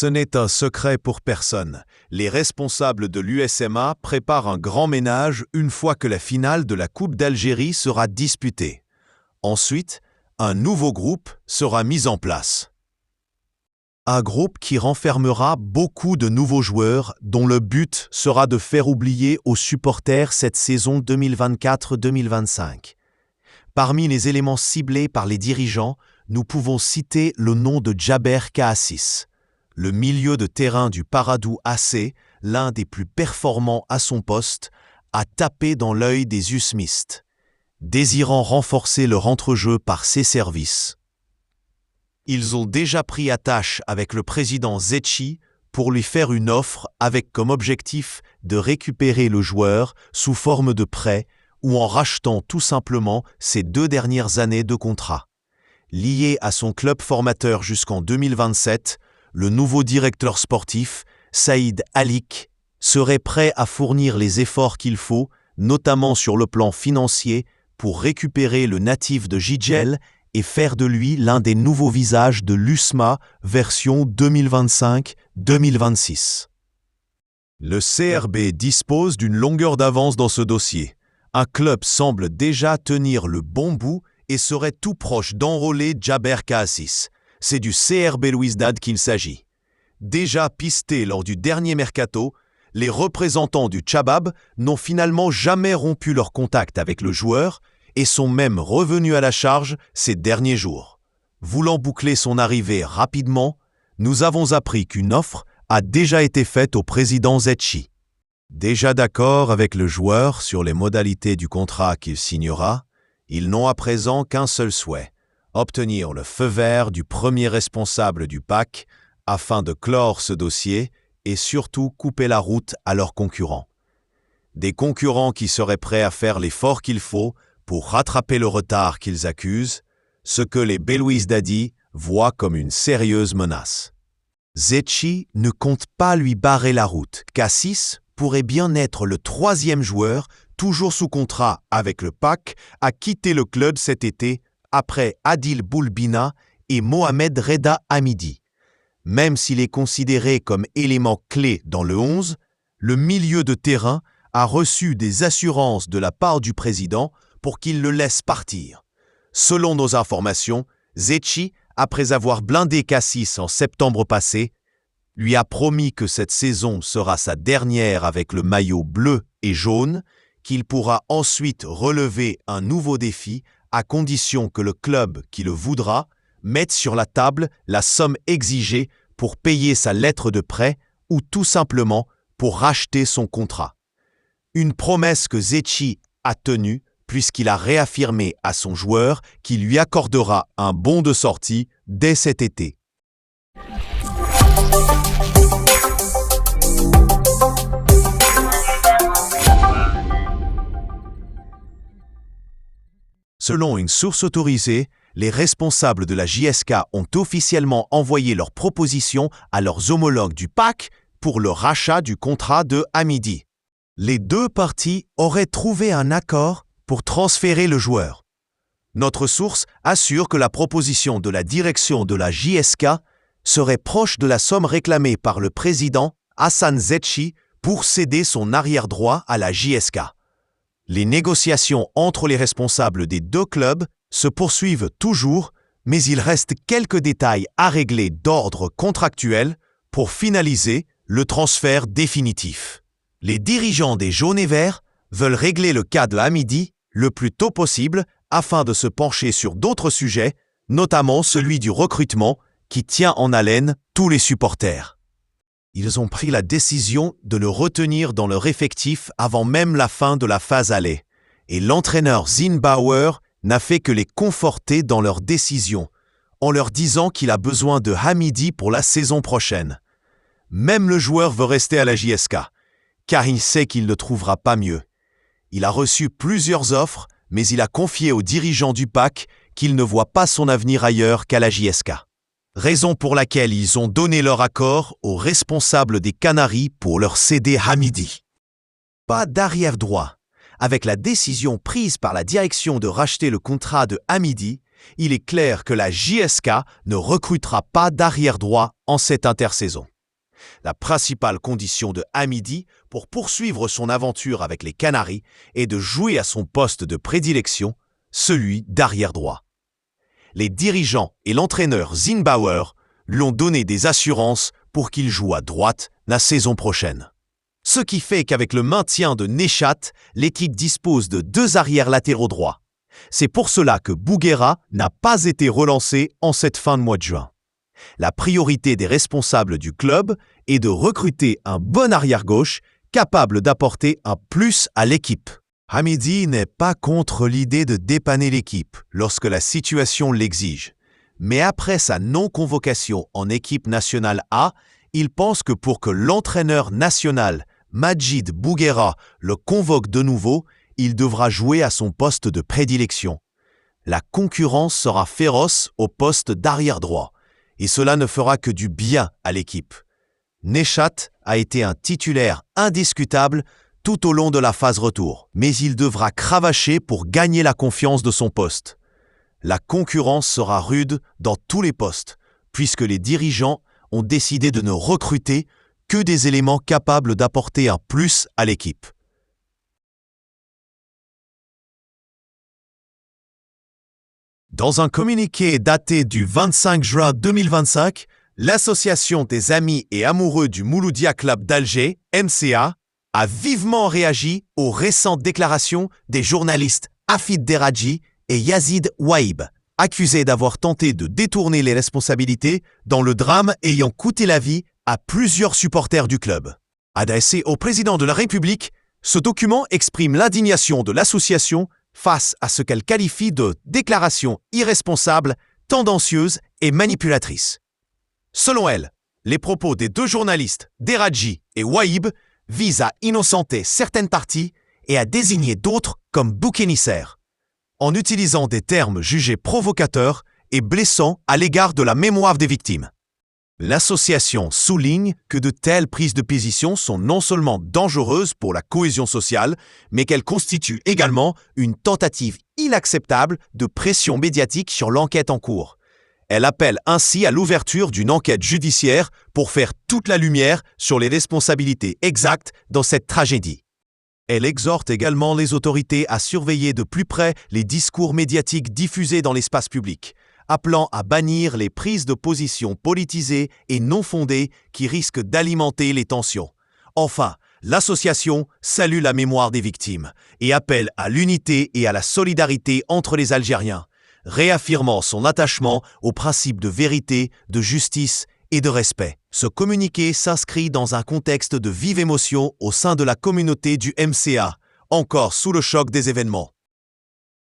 Ce n'est un secret pour personne. Les responsables de l'USMA préparent un grand ménage une fois que la finale de la Coupe d'Algérie sera disputée. Ensuite, un nouveau groupe sera mis en place. Un groupe qui renfermera beaucoup de nouveaux joueurs dont le but sera de faire oublier aux supporters cette saison 2024-2025. Parmi les éléments ciblés par les dirigeants, nous pouvons citer le nom de Djaber Kaassis, le milieu de terrain du Paradou AC, l'un des plus performants à son poste, a tapé dans l'œil des usmistes, désirant renforcer leur entrejeu par ses services. Ils ont déjà pris attache avec le président Zetchi pour lui faire une offre avec comme objectif de récupérer le joueur sous forme de prêt ou en rachetant tout simplement ses 2 dernières années de contrat. Lié à son club formateur jusqu'en 2027, le nouveau directeur sportif, Saïd Alik, serait prêt à fournir les efforts qu'il faut, notamment sur le plan financier, pour récupérer le natif de Jijel et faire de lui l'un des nouveaux visages de l'USMA version 2025-2026. Le CRB dispose d'une longueur d'avance dans ce dossier. Un club semble déjà tenir le bon bout et serait tout proche d'enrôler Djaber Kaassis. C'est du CRB Louizdad qu'il s'agit. Déjà pisté lors du dernier mercato, les représentants du Tchabab n'ont finalement jamais rompu leur contact avec le joueur et sont même revenus à la charge ces derniers jours. Voulant boucler son arrivée rapidement, nous avons appris qu'une offre a déjà été faite au président Zetchi. Déjà d'accord avec le joueur sur les modalités du contrat qu'il signera, ils n'ont à présent qu'un seul souhait, obtenir le feu vert du premier responsable du PAC afin de clore ce dossier et surtout couper la route à leurs concurrents. Des concurrents qui seraient prêts à faire l'effort qu'il faut pour rattraper le retard qu'ils accusent, ce que les Belouizdadi voient comme une sérieuse menace. Zetchi ne compte pas lui barrer la route. Kaassis pourrait bien être le 3e joueur, toujours sous contrat avec le PAC, à quitter le club cet été après Adil Boulbina et Mohamed Reda Hamidi. Même s'il est considéré comme élément clé dans le 11, le milieu de terrain a reçu des assurances de la part du président pour qu'il le laisse partir. Selon nos informations, Zetchi, après avoir blindé Kaassis en septembre passé, lui a promis que cette saison sera sa dernière avec le maillot bleu et jaune, qu'il pourra ensuite relever un nouveau défi à condition que le club qui le voudra mette sur la table la somme exigée pour payer sa lettre de prêt ou tout simplement pour racheter son contrat. Une promesse que Zetchi a tenue puisqu'il a réaffirmé à son joueur qu'il lui accordera un bon de sortie dès cet été. Selon une source autorisée, les responsables de la JSK ont officiellement envoyé leur proposition à leurs homologues du PAC pour le rachat du contrat de Hamidi. Les 2 parties auraient trouvé un accord pour transférer le joueur. Notre source assure que la proposition de la direction de la JSK serait proche de la somme réclamée par le président Hassan Zetchi pour céder son arrière-droit à la JSK. Les négociations entre les responsables des 2 clubs se poursuivent toujours, mais il reste quelques détails à régler d'ordre contractuel pour finaliser le transfert définitif. Les dirigeants des Jaunes et Verts veulent régler le cas de Hamidi le plus tôt possible afin de se pencher sur d'autres sujets, notamment celui du recrutement qui tient en haleine tous les supporters. Ils ont pris la décision de le retenir dans leur effectif avant même la fin de la phase aller, et l'entraîneur Zinnbauer n'a fait que les conforter dans leur décision, en leur disant qu'il a besoin de Hamidi pour la saison prochaine. Même le joueur veut rester à la JSK, car il sait qu'il ne trouvera pas mieux. Il a reçu plusieurs offres, mais il a confié aux dirigeants du PAC qu'il ne voit pas son avenir ailleurs qu'à la JSK. Raison pour laquelle ils ont donné leur accord aux responsables des Canaries pour leur céder Hamidi. Pas d'arrière droit. Avec la décision prise par la direction de racheter le contrat de Hamidi, il est clair que la JSK ne recrutera pas d'arrière droit en cette intersaison. La principale condition de Hamidi pour poursuivre son aventure avec les Canaries est de jouer à son poste de prédilection, celui d'arrière droit. Les dirigeants et l'entraîneur Zinnbauer lui ont donné des assurances pour qu'il joue à droite la saison prochaine. Ce qui fait qu'avec le maintien de Nechat, l'équipe dispose de 2 arrières latéraux droits. C'est pour cela que Bouguera n'a pas été relancé en cette fin de mois de juin. La priorité des responsables du club est de recruter un bon arrière-gauche capable d'apporter un plus à l'équipe. Hamidi n'est pas contre l'idée de dépanner l'équipe lorsque la situation l'exige. Mais après sa non-convocation en équipe nationale A, il pense que pour que l'entraîneur national Majid Bouguera le convoque de nouveau, il devra jouer à son poste de prédilection. La concurrence sera féroce au poste d'arrière droit, et cela ne fera que du bien à l'équipe. Nechat a été un titulaire indiscutable tout au long de la phase retour, mais il devra cravacher pour gagner la confiance de son poste. La concurrence sera rude dans tous les postes, puisque les dirigeants ont décidé de ne recruter que des éléments capables d'apporter un plus à l'équipe. Dans un communiqué daté du 25 juin 2025, l'Association des amis et amoureux du Mouloudia Club d'Alger, MCA, a vivement réagi aux récentes déclarations des journalistes Hafid Deradji et Yazid Waïb, accusés d'avoir tenté de détourner les responsabilités dans le drame ayant coûté la vie à plusieurs supporters du club. Adressé au président de la République, ce document exprime l'indignation de l'association face à ce qu'elle qualifie de déclaration irresponsable, tendancieuse et manipulatrice. Selon elle, les propos des 2 journalistes, Deradji et Waïb, visent à innocenter certaines parties et à désigner d'autres comme boucs émissaires, en utilisant des termes jugés provocateurs et blessants à l'égard de la mémoire des victimes. L'association souligne que de telles prises de position sont non seulement dangereuses pour la cohésion sociale, mais qu'elles constituent également une tentative inacceptable de pression médiatique sur l'enquête en cours. Elle appelle ainsi à l'ouverture d'une enquête judiciaire pour faire toute la lumière sur les responsabilités exactes dans cette tragédie. Elle exhorte également les autorités à surveiller de plus près les discours médiatiques diffusés dans l'espace public, appelant à bannir les prises de position politisées et non fondées qui risquent d'alimenter les tensions. Enfin, l'association salue la mémoire des victimes et appelle à l'unité et à la solidarité entre les Algériens, réaffirmant son attachement aux principes de vérité, de justice et de respect. Ce communiqué s'inscrit dans un contexte de vive émotion au sein de la communauté du MCA, encore sous le choc des événements.